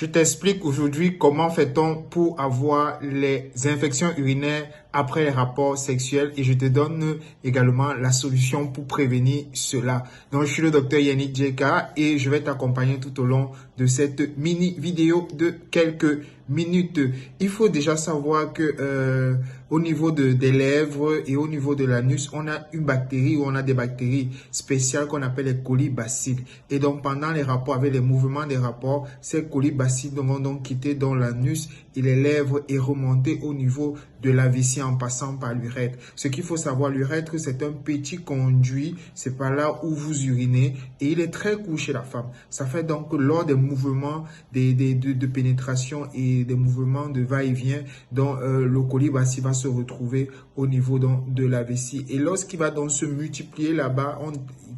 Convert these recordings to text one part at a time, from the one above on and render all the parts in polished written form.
Je t'explique aujourd'hui comment fait-on pour avoir les infections urinaires après les rapports sexuels et je te donne également la solution pour prévenir cela. Donc, je suis le docteur Yannick Djeka et je vais t'accompagner tout au long de cette mini vidéo de quelques minutes. Il faut déjà savoir que au niveau des lèvres et au niveau de l'anus, on a une bactérie ou on a des bactéries spéciales qu'on appelle les colibacilles. Et donc, pendant les rapports, avec les mouvements des rapports, ces colibacilles vont donc quitter dans l'anus et les lèvres et remonter au niveau de la vessie en passant par l'urètre. Ce qu'il faut savoir, l'urètre, c'est un petit conduit, c'est par là où vous urinez et il est très court chez la femme. Ça fait donc que lors des mouvements de pénétration et des mouvements de va-et-vient, le colibacille va se retrouver au niveau de la vessie. Et lorsqu'il va donc se multiplier là-bas, on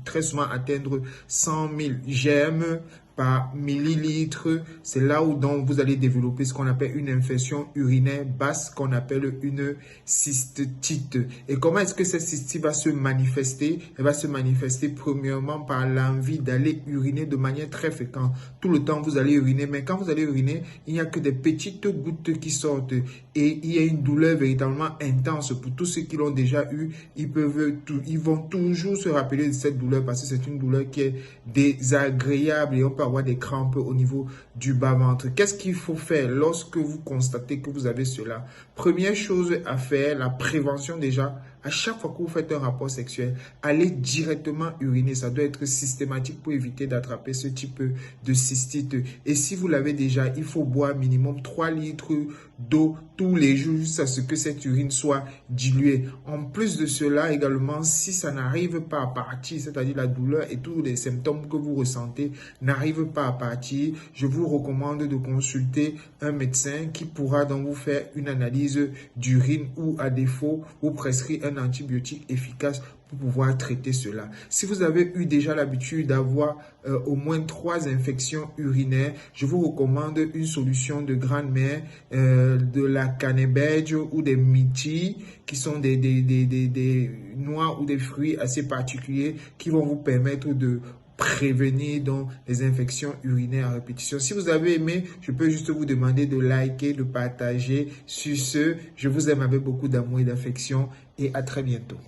très souvent atteindre 100 000 germes par millilitre. C'est là où donc vous allez développer ce qu'on appelle une infection urinaire basse, qu'on appelle une cystite. Et comment est-ce que cette cystite va se manifester? Elle va se manifester premièrement par l'envie d'aller uriner de manière très fréquente. Tout le temps, vous allez uriner, mais quand vous allez uriner, il n'y a que des petites gouttes qui sortent et il y a une douleur véritablement intense. Pour tous ceux qui l'ont déjà eu, ils vont toujours se rappeler de cette douleur parce que c'est une douleur qui est désagréable et on peut avoir des crampes au niveau du bas-ventre. Qu'est-ce qu'il faut faire lorsque vous constatez que vous avez cela? Première chose à faire, la prévention déjà. À chaque fois que vous faites un rapport sexuel, allez directement uriner. Ça doit être systématique pour éviter d'attraper ce type de cystite. Et si vous l'avez déjà, il faut boire minimum 3 litres d'eau tous les jours jusqu'à ce que cette urine soit diluée. En plus de cela également, si ça n'arrive pas à partir, c'est-à-dire la douleur et tous les symptômes que vous ressentez n'arrivent pas à partir, je vous recommande de consulter un médecin qui pourra donc vous faire une analyse d'urine ou à défaut vous prescrire un antibiotique efficace pour pouvoir traiter cela. Si vous avez eu déjà l'habitude d'avoir au moins 3 infections urinaires, je vous recommande une solution de grand-mère, de la canneberge ou des myrtilles, qui sont des noix ou des fruits assez particuliers qui vont vous permettre de prévenir donc les infections urinaires à répétition. Si vous avez aimé, je peux juste vous demander de liker, de partager. Sur ce, je vous aime avec beaucoup d'amour et d'affection et à très bientôt.